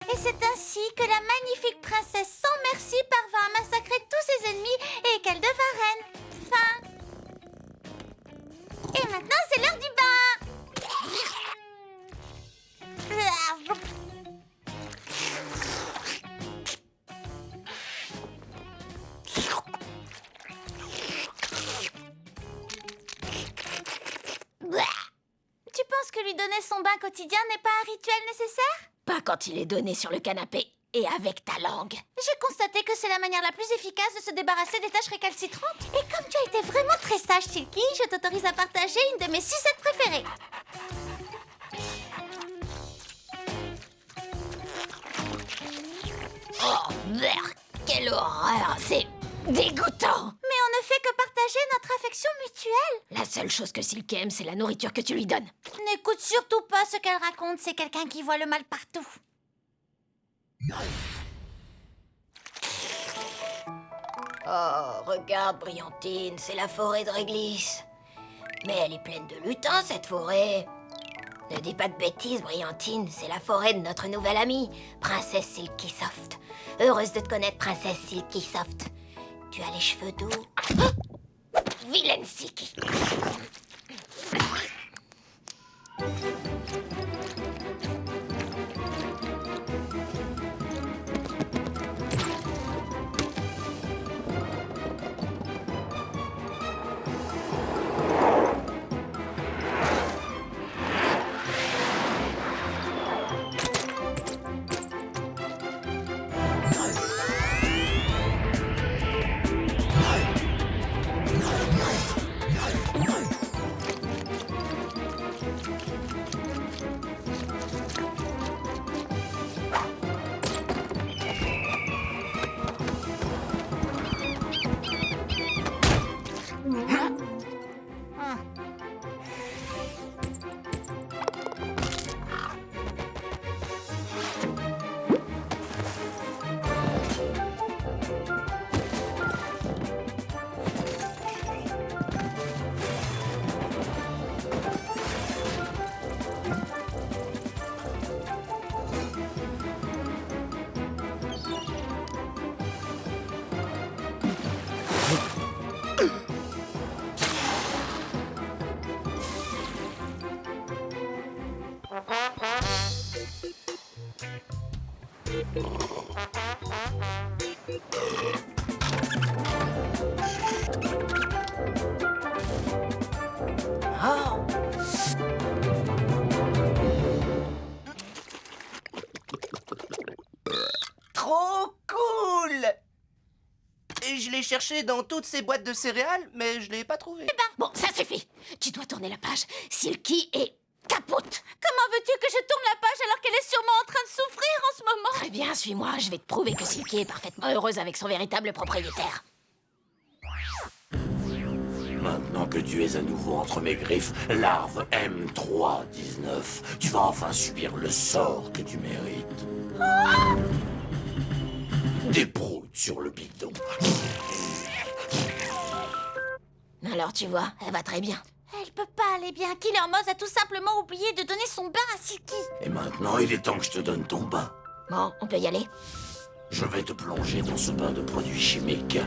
Et c'est ainsi que la magnifique princesse sans merci parvint à massacrer tous ses ennemis et qu'elle devint reine. Fin. Et maintenant, c'est l'heure du bain. Tu penses que lui donner son bain quotidien n'est pas un rituel nécessaire? Pas quand il est donné sur le canapé et avec ta langue. J'ai constaté que c'est la manière la plus efficace de se débarrasser des tâches récalcitrantes. Et comme tu as été vraiment très sage, Silky, je t'autorise à partager une de mes sucettes préférées. Oh, merde, quelle horreur, c'est dégoûtant. Mais on ne fait que partager notre affection mutuelle. La seule chose que Silky aime, c'est la nourriture que tu lui donnes. N'écoute surtout pas ce qu'elle raconte, c'est quelqu'un qui voit le mal partout. Oh, regarde, Brillantine, c'est la forêt de Réglisse. Mais elle est pleine de lutins, cette forêt. Ne dis pas de bêtises, Brillantine, c'est la forêt de notre nouvelle amie, Princesse Silky Soft. Heureuse de te connaître, Princesse Silky Soft. Tu as les cheveux doux. Oh, vilaine Silky. Oh. Trop cool! Et je l'ai cherché dans toutes ces boîtes de céréales, mais je l'ai pas trouvé. Bon, ça suffit. Tu dois tourner la page. Silky est capote. Comment veux-tu que je tourne la page alors qu'elle est sûrement en train de souffrir en ce moment? Très bien, suis-moi. Je vais te prouver que Silky est parfaitement heureuse avec son véritable propriétaire. Maintenant que tu es à nouveau entre mes griffes, larve M319, tu vas enfin subir le sort que tu mérites. Des proutes sur le bidon. Alors tu vois, elle va très bien. Elle peut pas aller bien. Killer Moth a tout simplement oublié de donner son bain à Silky. Et maintenant, il est temps que je te donne ton bain. Bon, on peut y aller. Je vais te plonger dans ce bain de produits chimiques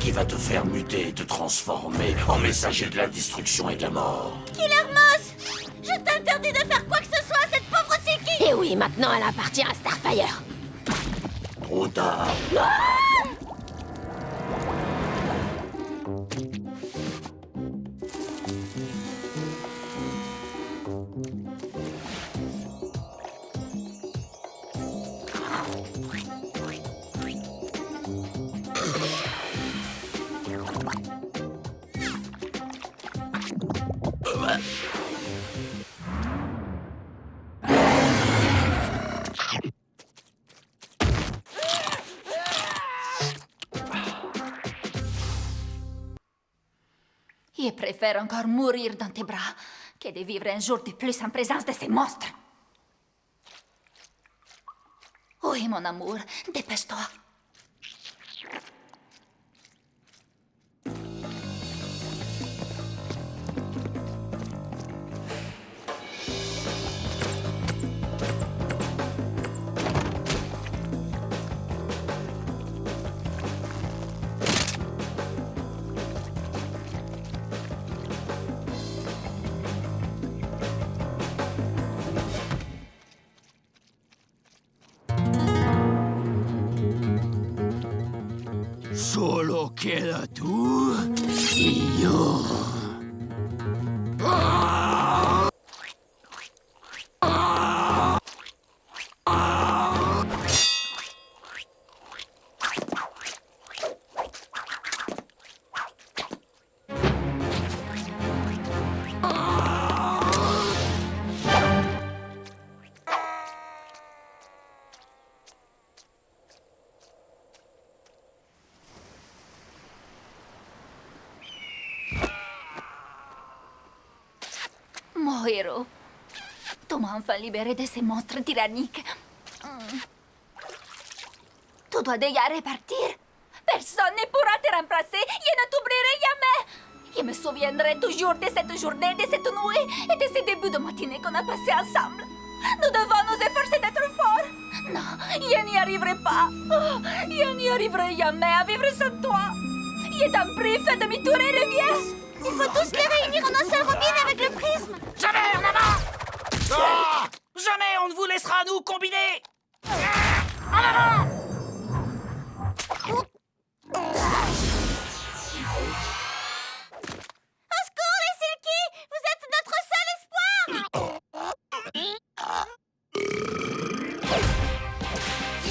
qui va te faire muter et te transformer en messager de la destruction et de la mort. Killer Moth, je t'interdis de faire quoi que ce soit à cette pauvre Silky. Et oui, maintenant elle appartient à Starfire. Trop tard. Je préfère encore mourir dans tes bras que de vivre un jour de plus en présence de ces monstres. Oui, mon amour, dépêche-toi. Solo queda tú y yo. Mon héros, tu m'as enfin libéré de ces monstres tyranniques. Tu dois déjà repartir. Personne ne pourra te remplacer. Je ne t'oublierai jamais. Je me souviendrai toujours de cette journée, de cette nuit et de ces débuts de matinée qu'on a passés ensemble. Nous devons nous efforcer d'être forts. Non, je n'y arriverai pas. Oh, je n'y arriverai jamais à vivre sans toi. Je t'en prie, fais demi-tour et reviens. Il faut tous les réunir en un seul robin avec le prisme. Jamais en avant! Ah! Jamais on ne vous laissera nous combiner! En avant! Au secours, les Silky! Vous êtes notre seul espoir!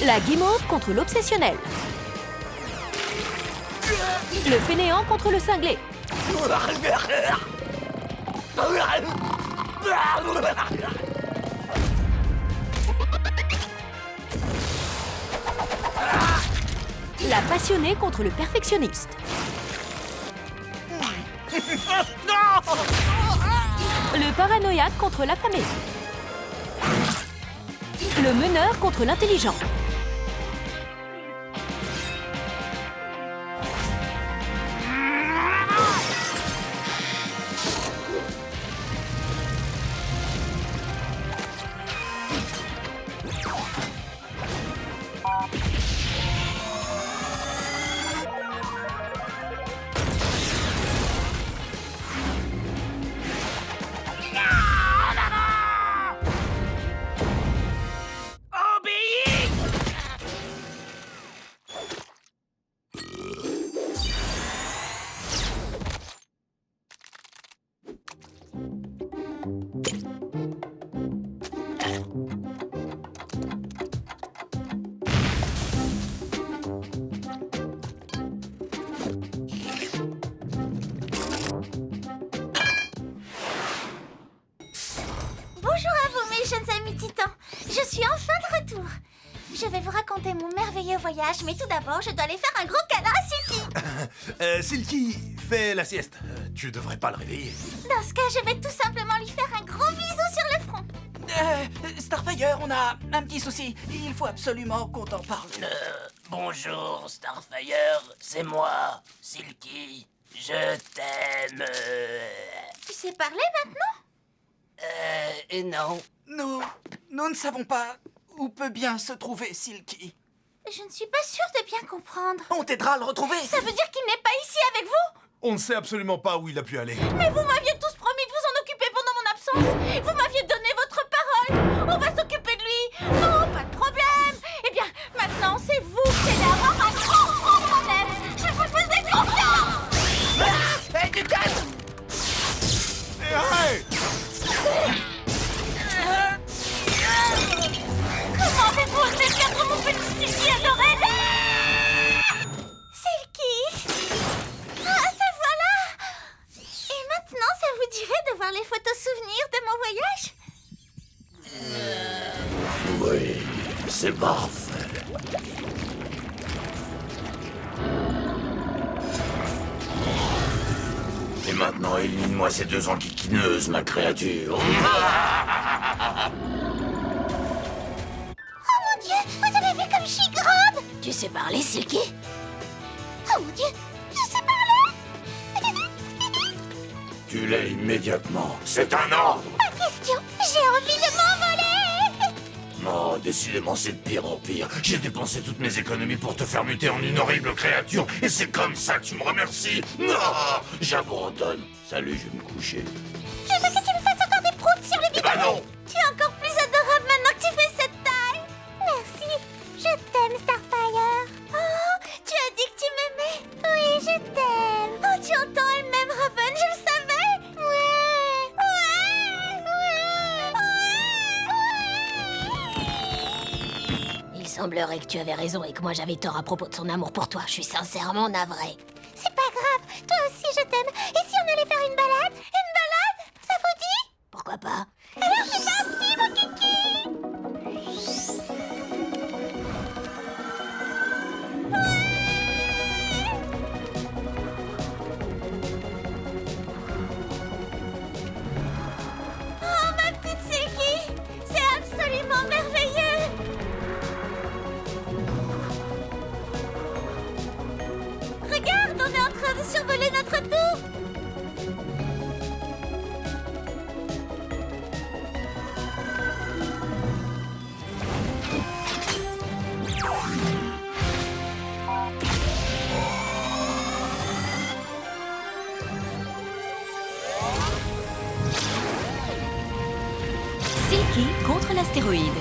La guimauve contre l'obsessionnel. Le fainéant contre le cinglé. La passionnée contre le perfectionniste. Le paranoïaque contre l'affamé. Le meneur contre l'intelligent. Bonjour à vous, mes jeunes amis titans. Je suis enfin de retour. Je vais vous raconter mon merveilleux voyage, mais tout d'abord, je dois aller faire un gros câlin à Silky. Silky, fais la sieste. Tu devrais pas le réveiller. Dans ce cas, je vais tout simplement lui faire un gros bisou sur le front. Starfire, on a un petit souci. Il faut absolument qu'on t'en parle. Bonjour, Starfire, c'est moi, Silky. Je t'aime. Tu sais parler maintenant? Et non. Nous ne savons pas où peut bien se trouver Silky. Je ne suis pas sûre de bien comprendre. On t'aidera à le retrouver. Ça veut dire qu'il n'est pas ici avec vous? On ne sait absolument pas où il a pu aller. Mais vous m'aviez tous promis de vous en occuper pendant mon absence. Vous m'aviez donné votre parole. On va s'occuper de lui. Oh, pas de problème. Eh bien, maintenant, c'est vous qui allez avoir un grand problème. Je vous faisais confiance. Hey, du calme! Hey! Comment avez-vous osé perdre mon petit Silky adoré? Silky! Ah, te voilà! Et maintenant, ça vous dirait de voir les photos souvenirs de mon voyage? Oui, c'est parfait. Et maintenant, élimine-moi ces deux enquiquineuses, ma créature. Oh mon Dieu! Vous avez vu comme je suis grande? Tu sais parler, Silky? Oh mon Dieu! Je sais parler! Tu l'es immédiatement. C'est un ordre. Pas question! J'ai envie de m'envoler! Oh, décidément, c'est de pire en pire. J'ai dépensé toutes mes économies pour te faire muter en une horrible créature, et c'est comme ça que tu me remercies. Non, j'abandonne. Salut, je vais me coucher. Je veux que tu me fasses encore des proutes sur le Eh ben non! Tu es encore plus adorable maintenant que tu fais cette taille. Merci. Je t'aime, Starfire. Oh, tu as dit que tu m'aimais. semblerait que tu avais raison et que moi j'avais tort à propos de son amour pour toi. Je suis sincèrement navrée. C'est pas grave, toi aussi je t'aime. Et si on allait faire une balade? Une balade? Ça vous dit? Pourquoi pas? Alors c'est parti, mon kiki! Oh, ma petite Silky! C'est absolument merveilleux! Regarde, on est en train de survoler notre tour! Silky contre l'astéroïde.